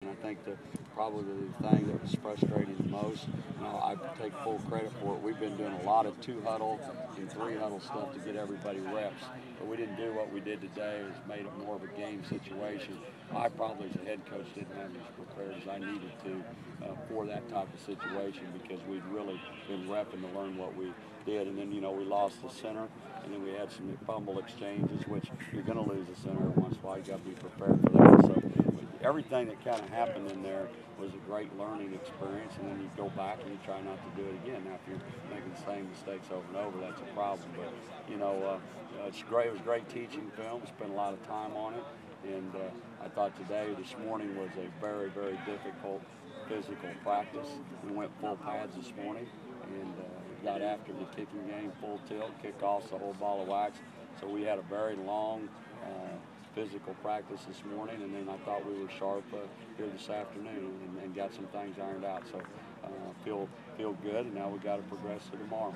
And I think that probably the thing that was frustrating the most, I take full credit for it. We've been doing a lot of two huddle and three huddle stuff to get everybody reps, but we didn't do what we did today. It's made it more of a game situation. I probably, as a head coach, didn't have as prepared as I needed to for that type of situation because we'd really been repping to learn what we did. And then, we lost the center, and then we had some fumble exchanges, which you're going to lose the center every once in a while. You got to be prepared for that. So everything that kind of happened in there was a great learning experience, and then you go back and you try not to do it again. Now, if you're making the same mistakes over and over, that's a problem. But it's great. It was great teaching film. Spent a lot of time on it, and I thought this morning was a very, very difficult physical practice. We went full pads this morning, and got after the kicking game, full tilt, kickoffs, the whole ball of wax. So we had a very long physical practice this morning, and then I thought we were sharp here this afternoon and got some things ironed out. So feel good, and now we got to progress to tomorrow.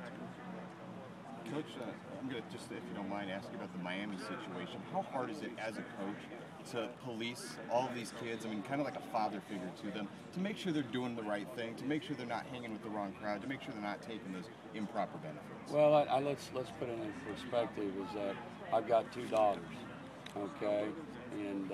Coach, I'm going to just, if you don't mind, ask you about the Miami situation. How hard is it as a coach to police all of these kids, kind of like a father figure to them, to make sure they're doing the right thing, to make sure they're not hanging with the wrong crowd, to make sure they're not taking those improper benefits? Well, let's put it in perspective is that I've got two daughters, okay? And,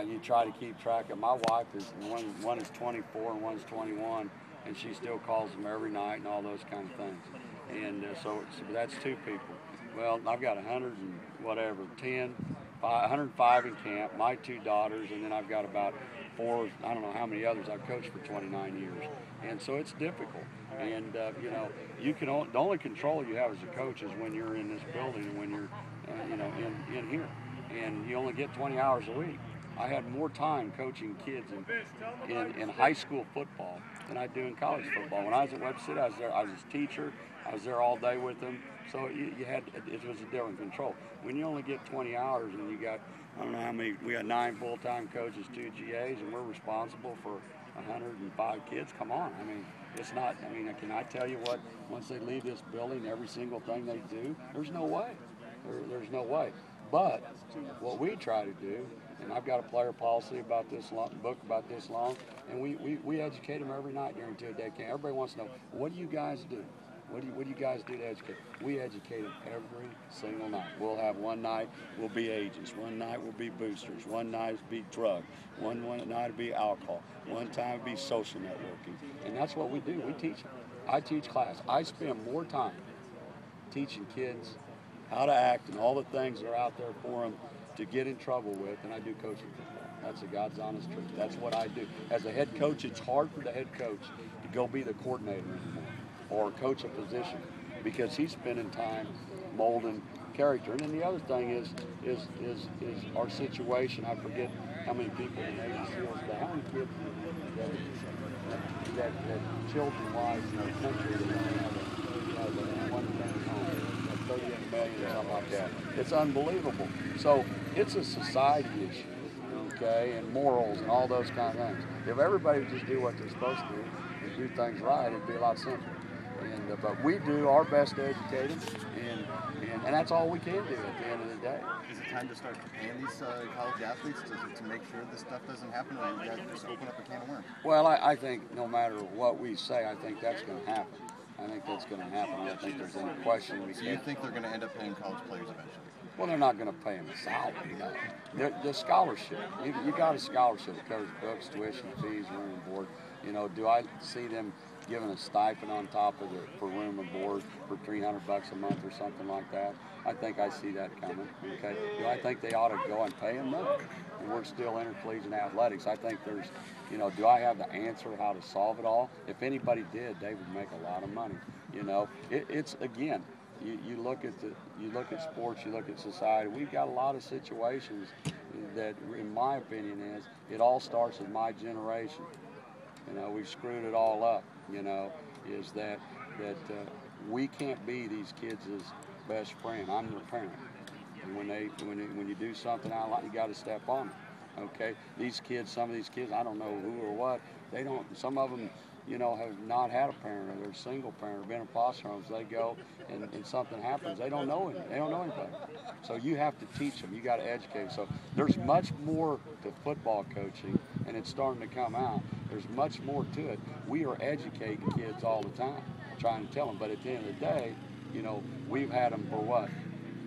you try to keep track of. My wife is, one is 24 and one's 21, and she still calls them every night and all those kind of things. And so that's two people. Well, I've got 105 in camp, my two daughters, and then I've got about four, I don't know how many others. I've coached for 29 years. And so it's difficult. And, the only control you have as a coach is when you're in this building and when you're, in here. And you only get 20 hours a week. I had more time coaching kids in high school football than I do in college football. When I was at Webb City, I was there. I was a teacher. I was there all day with them. So it was a different control. When you only get 20 hours and you got, I don't know how many, we got 9 full-time coaches, 2 GAs, and we're responsible for 105 kids. Come on. It's not, can I tell you what, once they leave this building, every single thing they do, there's no way. There's no way. But what we try to do, and I've got a player policy about this long, book about this long, and we educate them every night during two-a-day camp. Everybody wants to know, what do you guys do? What do you guys do to educate? We educate them every single night. We'll have one night will be ages, one night will be boosters, one night will be drug, one night will be alcohol, one time will be social networking, and that's what we do. We teach them. I teach class. I spend more time teaching kids how to act and all the things that are out there for them to get in trouble with than I do coaching football. That's the God's honest truth. That's what I do. As a head coach, it's hard for the head coach to go be the coordinator anymore or coach a position because he's spending time molding character. And then the other thing is our situation. I forget how many people in the Navy SEALs, but how many kids that children-wise in our country that have one family home, 38 million or something like that. It's unbelievable. So it's a society issue, okay, and morals and all those kind of things. If everybody would just do what they're supposed to do and do things right, it'd be a lot simpler. But we do our best to educate them, and that's all we can do at the end of the day. Is it time to start paying these college athletes to make sure this stuff doesn't happen, or you guys just open up a can of worms? Well, I think no matter what we say, I think that's going to happen. I think that's going to happen. I don't think there's any question. So you think they're going to end up paying college players eventually? Well, they're not going to pay them a salary. The scholarship. You got a scholarship that covers books, tuition, fees, room and board. Do I see them giving a stipend on top of for room and board for $300 a month or something like that? I think I see that coming. Okay. Do I think they ought to go and pay them? No. And we're still intercollegiate athletics. I think there's, do I have the answer how to solve it all? If anybody did, they would make a lot of money. It's again. You look at sports, you look at society. We've got a lot of situations that, in my opinion, it all starts with my generation. We've screwed it all up. Is that we can't be these kids' best friend. I'm their parent, and when you do something out like, you got to step on it. Okay, some of these kids, I don't know who or what. They don't. Some of them have not had a parent, or they're a single parent, or been in foster homes. They go and something happens. They don't know it. They don't know anything. So you have to teach them. You got to educate. So there's much more to football coaching, and it's starting to come out. There's much more to it. We are educating kids all the time, trying to tell them. But at the end of the day, we've had them for what?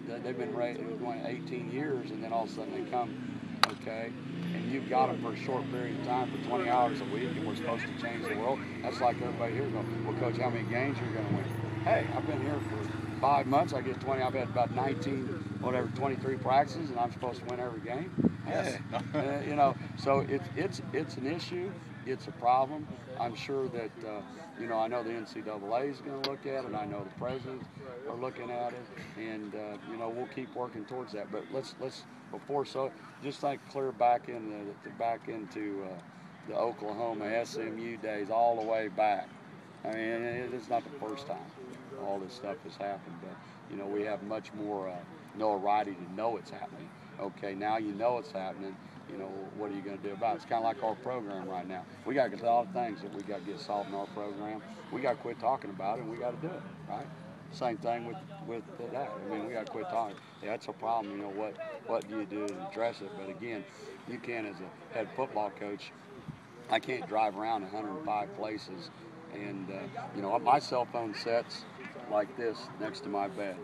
They've been going 18 years, and then all of a sudden they come, okay? And you've got them for a short period of time, for 20 hours a week, and we're supposed to change the world. That's like everybody here going, well, Coach, how many games are you going to win? Hey, I've been here for 5 months. I get 20. I've had about 23 practices, and I'm supposed to win every game. Yes. Hey, so it's an issue. It's a problem. I'm sure that, I know the NCAA is going to look at it. I know the presidents are looking at it, and we'll keep working towards that. But let's just like clear back into the Oklahoma SMU days, all the way back. I mean, it's not the first time all this stuff has happened, but we have much more notoriety to know it's happening. Okay, now you know it's happening. What are you going to do about it? It's kind of like our program right now. We got a lot of things that we got to get solved in our program. We got to quit talking about it, and we got to do it, right? Same thing with that. I mean, we got to quit talking. Yeah, that's a problem. What do you do to address it? But again, you can't, as a head football coach, I can't drive around 105 places, and my cell phone sets like this next to my bed,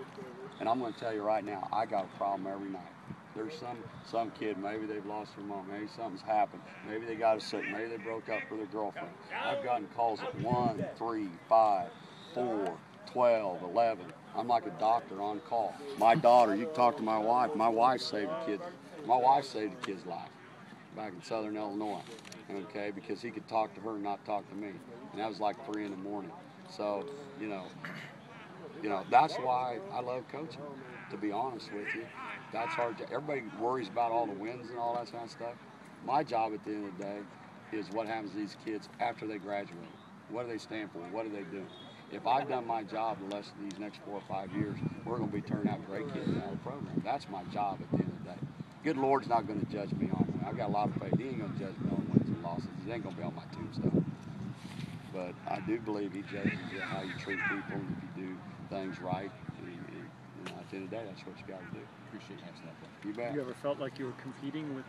and I'm going to tell you right now, I got a problem every night. There's some kid, maybe they've lost their mom, maybe something's happened, maybe they got sick, maybe they broke up with their girlfriend. I've gotten calls at 1, 3, 5, 4, 12, 11. I'm like a doctor on call. My daughter, you can talk to my wife. My wife saved a kid's life back in Southern Illinois, okay, because he could talk to her and not talk to me, and that was like 3 in the morning. So, that's why I love coaching, to be honest with you. That's hard. Everybody worries about all the wins and all that kind of stuff. My job at the end of the day is what happens to these kids after they graduate. What do they stand for? What are they doing? If I've done my job the rest of these next 4 or 5 years, we're going to be turning out great kids out of the program. That's my job at the end of the day. Good Lord's not going to judge me on that. I've got a lot of faith. He ain't going to judge me on wins and losses. He ain't going to be on my tombstone. But I do believe he judges you how you treat people and if you do things right. And at the end of the day, that's what you got to do. Appreciate you asking that. You bet. You ever felt like you were competing with